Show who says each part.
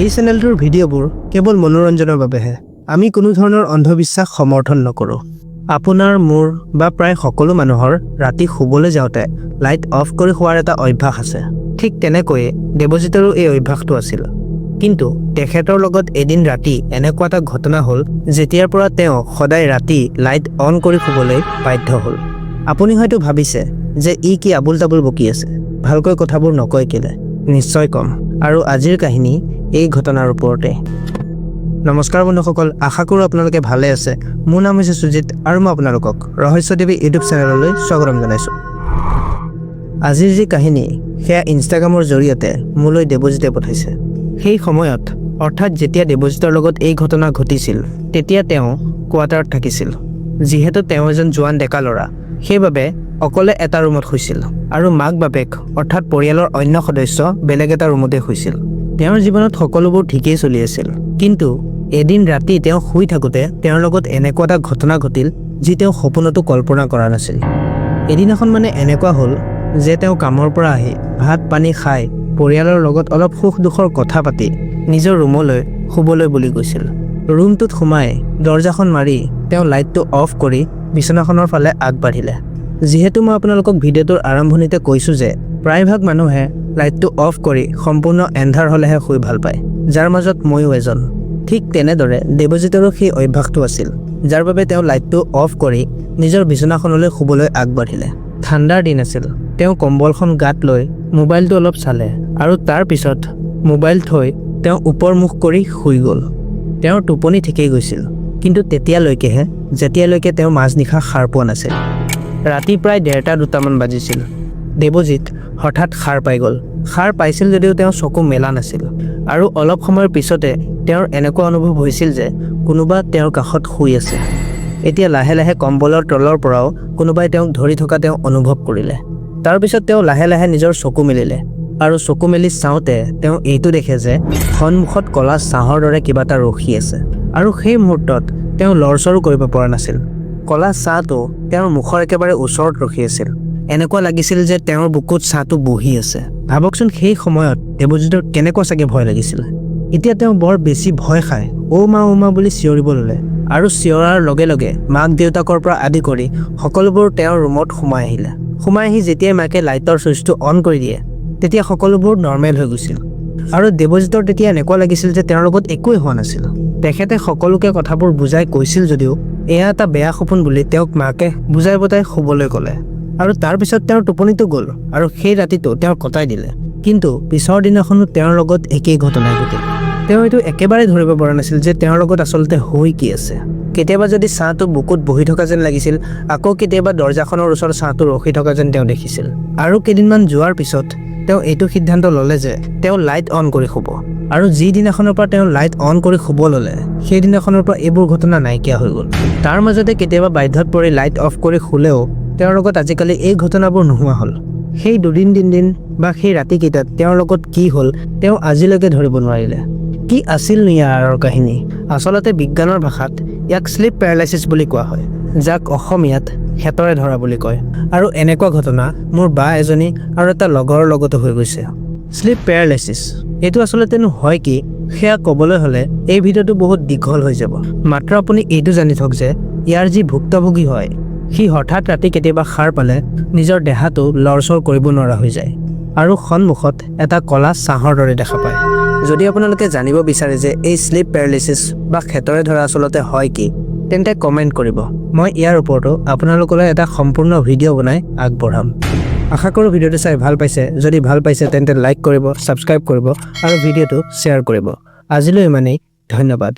Speaker 1: এই চেনেলটোৰ ভিডিঅ'বোৰ কেৱল মনোৰঞ্জনৰ বাবেহে। আমি কোনো ধৰণৰ অন্ধবিশ্বাস সমৰ্থন নকৰোঁ। আপোনাৰ মোৰ বা প্ৰায় সকলো মানুহৰ ৰাতি শুবলৈ যাওঁতে লাইট অফ কৰি শুৱাৰ এটা অভ্যাস আছে। ঠিক তেনেকৈয়ে দেৱজিতৰো এই অভ্যাসটো আছিল। কিন্তু তেখেতৰ লগত এদিন ৰাতি এনেকুৱা এটা ঘটনা হ'ল যেতিয়াৰ পৰা তেওঁ সদায় ৰাতি লাইট অন কৰি শুবলৈ বাধ্য হ'ল। আপুনি হয়তো ভাবিছে যে ই কি আবুল তাবুল বকি আছে, ভালকৈ কথাবোৰ নকয় কেলে। নিশ্চয় কম। আৰু আজিৰ কাহিনী এই ঘটনাৰ ওপৰতে। নমস্কাৰ বন্ধুসকল, আশা কৰোঁ আপোনালোকে ভালে আছে। মোৰ নাম হৈছে সুজিত আৰু মই আপোনালোকক ৰহস্য টিভি ইউটিউব চেনেললৈ স্বাগতম জনাইছোঁ। আজিৰ যি কাহিনী সেয়া ইনষ্টাগ্ৰামৰ জৰিয়তে মোলৈ দেৱজিতে পঠাইছে। সেই সময়ত অৰ্থাৎ যেতিয়া দেৱজিতৰ লগত এই ঘটনা ঘটিছিল তেতিয়া তেওঁ কোৱাৰ্টাৰত থাকিছিল। যিহেতু তেওঁ এজন জোৱান ডেকা ল'ৰা, সেইবাবে অকলে এটা ৰুমত শুইছিল আৰু মাক বাপেক অৰ্থাৎ পৰিয়ালৰ অন্য সদস্য বেলেগ এটা ৰুমতে শুইছিল। তেওঁৰ জীৱনত সকলোবোৰ ঠিকেই চলি আছিল। কিন্তু এদিন ৰাতি তেওঁ শুই থাকোঁতে তেওঁৰ লগত এনেকুৱা এটা ঘটনা ঘটিল যি তেওঁ সপোনতো কল্পনা কৰা নাছিল। এদিনাখন মানে এনেকুৱা হ'ল যে তেওঁ কামৰ পৰা আহি ভাত পানী খাই পৰিয়ালৰ লগত অলপ সুখ দুখৰ কথা পাতি নিজৰ ৰুমলৈ শুবলৈ বুলি গৈছিল। ৰুমটোত সোমাই দৰ্জাখন মাৰি তেওঁ লাইটটো অফ কৰি বিচনাখনৰ ফালে আগবাঢ়িলে। যিহেতু মই আপোনালোকক ভিডিঅ'টোৰ আৰম্ভণিতে কৈছোঁ যে প্ৰায়ভাগ মানুহে লাইটটো অফ কৰি সম্পূৰ্ণ এন্ধাৰ হ'লেহে শুই ভাল পায়, যাৰ মাজত ময়ো এজন। ঠিক তেনেদৰে দেৱজিতৰো সেই অভ্যাসটো আছিল, যাৰ বাবে তেওঁ লাইটটো অফ কৰি নিজৰ বিচনাখনলৈ শুবলৈ আগবাঢ়িলে। ঠাণ্ডাৰ দিন আছিল। তেওঁ কম্বলখন গাত লৈ মোবাইলটো অলপ চালে আৰু তাৰ পিছত মোবাইল থৈ তেওঁ ওপৰমুখ কৰি শুই গ'ল। তেওঁৰ টোপনি ঠিকেই গৈছিল, কিন্তু তেতিয়ালৈকেহে যেতিয়ালৈকে তেওঁ মাজনিশা সাৰ পোৱা নাছিল। ৰাতি প্ৰায় 1:30-2টামান বাজিছিল। দেৱজিত হঠাৎ সাৰ পাই গ'ল। সাৰ পাইছিল যদিও তেওঁ চকু মেলা নাছিল আৰু অলপ সময়ৰ পিছতে তেওঁৰ এনেকুৱা অনুভৱ হৈছিল যে কোনোবা তেওঁৰ কাষত শুই আছে। এতিয়া লাহে লাহে কম্বলৰ তলৰ পৰাও কোনোবাই তেওঁক ধৰি থকা তেওঁ অনুভৱ কৰিলে। তাৰপিছত তেওঁ লাহে লাহে নিজৰ চকু মেলিলে আৰু চকু মেলি চাওঁতে তেওঁ এইটো দেখে যে সন্মুখত ক'লা ছাঁহৰ দৰে কিবা এটা ৰখি আছে আৰু সেই মুহূৰ্তত তেওঁ লৰচৰো কৰিব পৰা নাছিল। ক'লা ছাঁটো তেওঁৰ মুখৰ একেবাৰে ওচৰত ৰখি আছিল। এনেকুৱা লাগিছিল যে তেওঁৰ বুকুত ছাঁটো বহি আছে। ভাবকচোন সেই সময়ত দেৱজিতৰ কেনেকুৱা চাগে ভয় লাগিছিল। এতিয়া তেওঁ বৰ বেছি ভয় খায় অ' মা বুলি চিঞৰিব ল'লে আৰু চিঞৰাৰ লগে লগে মাক দেউতাকৰ পৰা আদি কৰি সকলোবোৰ তেওঁৰ ৰুমত সোমাই আহিলে। সোমাই আহি যেতিয়াই মাকে লাইটৰ ছুইচটো অন কৰি দিয়ে তেতিয়া সকলোবোৰ নৰ্মেল হৈ গৈছিল আৰু দেৱজিতৰ তেতিয়া এনেকুৱা লাগিছিল যে তেওঁৰ লগত একোৱেই হোৱা নাছিল। তেখেতে সকলোকে কথাবোৰ বুজাই কৈছিল যদিও এয়া এটা বেয়া সপোন বুলি তেওঁক মাকে বুজাই বতাই শুবলৈ ক'লে আৰু তাৰপিছত তেওঁৰ টোপনিটো গ'ল আৰু সেই ৰাতিটো তেওঁ কটাই দিলে। কিন্তু পিছৰ দিনাখনো তেওঁৰ লগত একেই ঘটনা ঘটিল। তেওঁ এইটো একেবাৰে ধৰিব পৰা নাছিল যে তেওঁৰ লগত আচলতে হৈ কি আছে। কেতিয়াবা যদি ছাঁটো বুকুত বহি থকা যেন লাগিছিল, আকৌ কেতিয়াবা দৰ্জাখনৰ ওচৰত ছাঁটো ৰখি থকা যেন তেওঁ দেখিছিল। আৰু কেইদিনমান যোৱাৰ পিছত তেওঁ এইটো সিদ্ধান্ত ল'লে যে তেওঁ লাইট অন কৰি শুব। আৰু যিদিনাখনৰ পৰা তেওঁ লাইট অন কৰি শুব ল'লে সেইদিনাখনৰ পৰা এইবোৰ ঘটনা নাইকিয়া হৈ গ'ল। তাৰ মাজতে কেতিয়াবা বাধ্যত পৰি লাইট অফ কৰি শুলেও তেওঁৰ লগত আজিকালি এই ঘটনাবোৰ নোহোৱা হ'ল। সেই 2-3 বা সেই ৰাতিকেইটাত তেওঁৰ লগত কি হ'ল তেওঁ আজিলৈকে ধৰিব নোৱাৰিলে। কি আছিল ইয়াৰ আঁৰৰ কাহিনী? আচলতে বিজ্ঞানৰ ভাষাত ইয়াক শ্লিপ পেৰালাইচিছ বুলি কোৱা হয়, যাক অসমীয়াত হেতৰে ধৰা বুলি কয়। আৰু এনেকুৱা ঘটনা মোৰ বা এজনী আৰু এটা লগৰৰ লগতো হৈ গৈছে। শ্লিপ পেৰালাইচিছ এইটো আচলতেনো হয় কি সেয়া ক'বলৈ হ'লে এই ভিডিঅ'টো বহুত দীঘল হৈ যাব। মাত্ৰ আপুনি এইটো জানি থওক যে ইয়াৰ যি ভুক্তভোগী হয় সি হঠাৎ ৰাতি কেতিয়াবা সাৰ পালে নিজৰ দেহাটো লৰচৰ কৰিব নোৱাৰা হৈ যায় আৰু সন্মুখত এটা ক'লা ছাঁহৰ দৰে দেখা পায়। যদি আপোনালোকে জানিব বিচাৰে যে এই শ্লিপ পেৰালাইচিছ বা হেতৰে ধৰা আচলতে হয় কি, তেন্তে কমেণ্ট কৰিব। মই ইয়াৰ ওপৰতো আপোনালোকলৈ এটা সম্পূৰ্ণ ভিডিঅ' বনাই আগবঢ়াম। আশা কৰোঁ ভিডিঅ'টো চাই ভাল পাইছে। যদি ভাল পাইছে তেন্তে লাইক কৰিব, ছাবস্ক্ৰাইব কৰিব আৰু ভিডিঅ'টো শ্বেয়াৰ কৰিব। আজিলৈ ইমানেই। ধন্যবাদ।